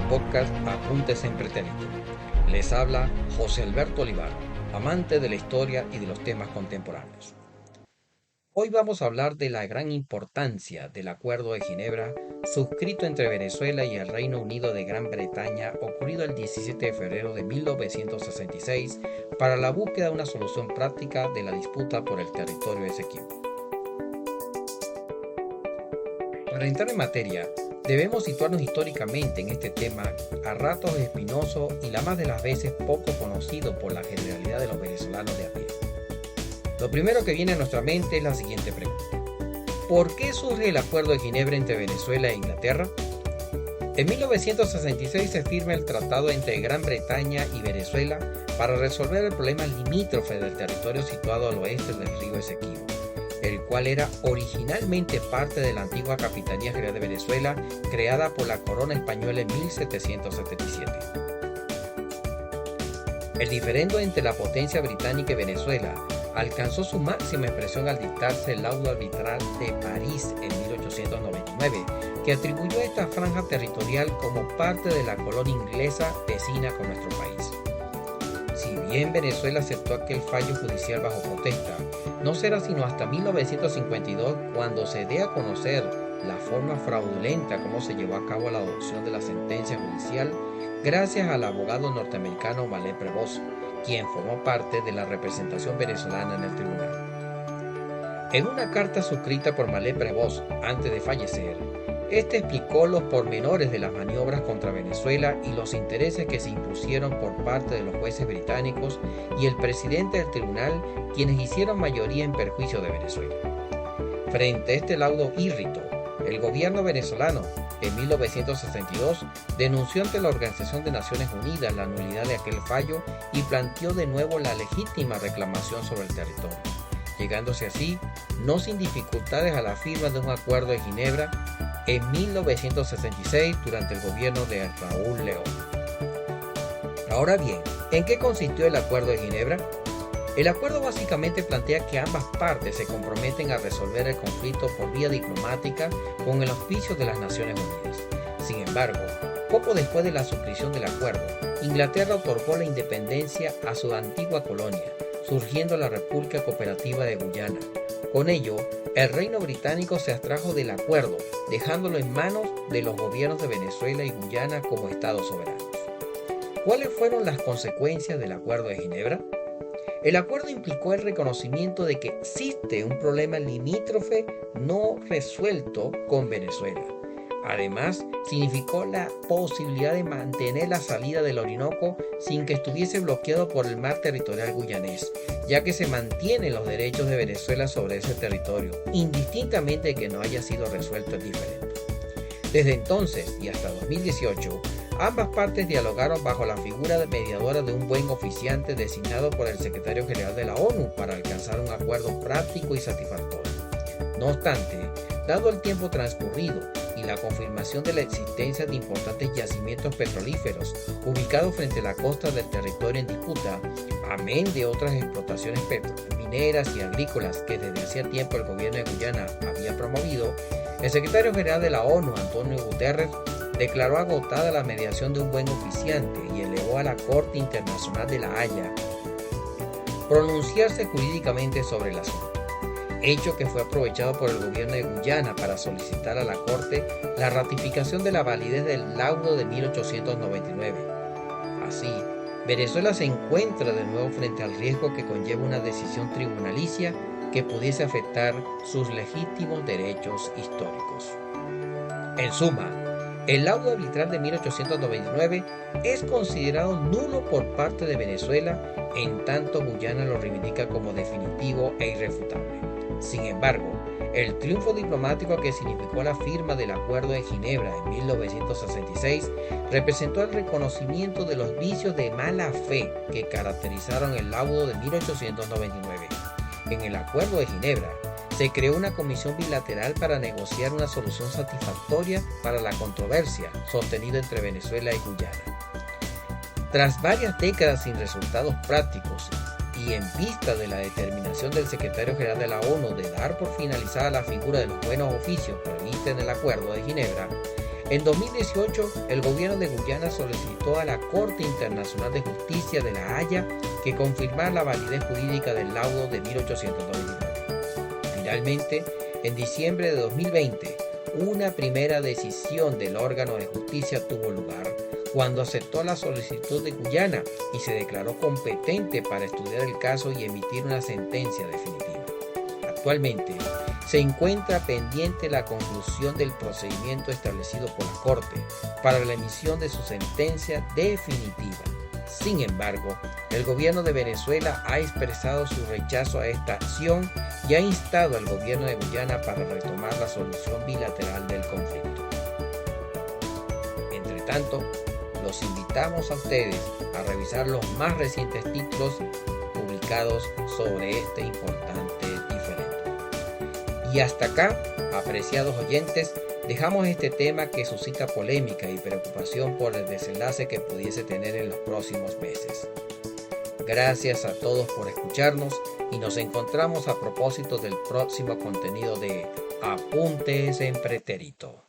podcast Apuntes en Pretérito. Les habla José Alberto Olivar, amante de la historia y de los temas contemporáneos. Hoy vamos a hablar de la gran importancia del Acuerdo de Ginebra, suscrito entre Venezuela y el Reino Unido de Gran Bretaña, ocurrido el 17 de febrero de 1966, para la búsqueda de una solución práctica de la disputa por el territorio esequibo. Para entrar en materia, debemos situarnos históricamente en este tema, a ratos espinoso y la más de las veces poco conocido por la generalidad de los venezolanos de a pie. Lo primero que viene a nuestra mente es la siguiente pregunta: ¿por qué surge el Acuerdo de Ginebra entre Venezuela e Inglaterra? En 1966 se firma el tratado entre Gran Bretaña y Venezuela para resolver el problema limítrofe del territorio situado al oeste del río Esequibo, el cual era originalmente parte de la antigua Capitanía General de Venezuela, creada por la corona española en 1777. El diferendo entre la potencia británica y Venezuela alcanzó su máxima expresión al dictarse el laudo arbitral de París en 1899, que atribuyó esta franja territorial como parte de la colonia inglesa vecina con nuestro país. Si bien Venezuela aceptó aquel fallo judicial bajo protesta, no será sino hasta 1952 cuando se dé a conocer la forma fraudulenta como se llevó a cabo la adopción de la sentencia judicial gracias al abogado norteamericano Mallet Prevost, quien formó parte de la representación venezolana en el tribunal. En una carta suscrita por Mallet Prevost antes de fallecer, este explicó los pormenores de las maniobras contra Venezuela y los intereses que se impusieron por parte de los jueces británicos y el presidente del tribunal, quienes hicieron mayoría en perjuicio de Venezuela. Frente a este laudo írrito, el gobierno venezolano, en 1962, denunció ante la Organización de Naciones Unidas la nulidad de aquel fallo y planteó de nuevo la legítima reclamación sobre el territorio, llegándose así, no sin dificultades, a la firma de un Acuerdo de Ginebra en 1966 durante el gobierno de Raúl León. Ahora bien, ¿en qué consistió el Acuerdo de Ginebra? El acuerdo básicamente plantea que ambas partes se comprometen a resolver el conflicto por vía diplomática con el auspicio de las Naciones Unidas. Sin embargo, poco después de la suscripción del acuerdo, Inglaterra otorgó la independencia a su antigua colonia, surgiendo la República Cooperativa de Guyana. Con ello, el Reino Británico se abstrajo del acuerdo, dejándolo en manos de los gobiernos de Venezuela y Guyana como estados soberanos. ¿Cuáles fueron las consecuencias del Acuerdo de Ginebra? El acuerdo implicó el reconocimiento de que existe un problema limítrofe no resuelto con Venezuela. Además, significó la posibilidad de mantener la salida del Orinoco sin que estuviese bloqueado por el mar territorial guyanés, ya que se mantienen los derechos de Venezuela sobre ese territorio, indistintamente de que no haya sido resuelto el diferendo. Desde entonces y hasta 2018, ambas partes dialogaron bajo la figura de mediadora de un buen oficiante designado por el secretario general de la ONU para alcanzar un acuerdo práctico y satisfactorio. No obstante, dado el tiempo transcurrido y la confirmación de la existencia de importantes yacimientos petrolíferos ubicados frente a la costa del territorio en disputa, amén de otras explotaciones mineras y agrícolas que desde hacía tiempo el gobierno de Guyana había promovido, el secretario general de la ONU, Antonio Guterres, declaró agotada la mediación de un buen oficiante y elevó a la Corte Internacional de La Haya pronunciarse jurídicamente sobre el asunto, hecho que fue aprovechado por el gobierno de Guyana para solicitar a la Corte la ratificación de la validez del laudo de 1899. Así, Venezuela se encuentra de nuevo frente al riesgo que conlleva una decisión tribunalicia que pudiese afectar sus legítimos derechos históricos. En suma, el laudo arbitral de 1899 es considerado nulo por parte de Venezuela, en tanto Guyana lo reivindica como definitivo e irrefutable. Sin embargo, el triunfo diplomático que significó la firma del Acuerdo de Ginebra en 1966 representó el reconocimiento de los vicios de mala fe que caracterizaron el laudo de 1899. En el Acuerdo de Ginebra, se creó una comisión bilateral para negociar una solución satisfactoria para la controversia sostenida entre Venezuela y Guyana. Tras varias décadas sin resultados prácticos y en vista de la determinación del secretario general de la ONU de dar por finalizada la figura de los buenos oficios prevista en el Acuerdo de Ginebra, En 2018, el gobierno de Guyana solicitó a la Corte Internacional de Justicia de La Haya que confirmara la validez jurídica del laudo de 1899. Finalmente, en diciembre de 2020, una primera decisión del órgano de justicia tuvo lugar cuando aceptó la solicitud de Guyana y se declaró competente para estudiar el caso y emitir una sentencia definitiva. Actualmente, se encuentra pendiente la conclusión del procedimiento establecido por la Corte para la emisión de su sentencia definitiva. Sin embargo, el gobierno de Venezuela ha expresado su rechazo a esta acción y ha instado al gobierno de Guyana para retomar la solución bilateral del conflicto. Entre tanto, los invitamos a ustedes a revisar los más recientes títulos publicados sobre este importante diferendo. Y hasta acá, apreciados oyentes, dejamos este tema que suscita polémica y preocupación por el desenlace que pudiese tener en los próximos meses. Gracias a todos por escucharnos y nos encontramos a propósito del próximo contenido de Apuntes en Pretérito.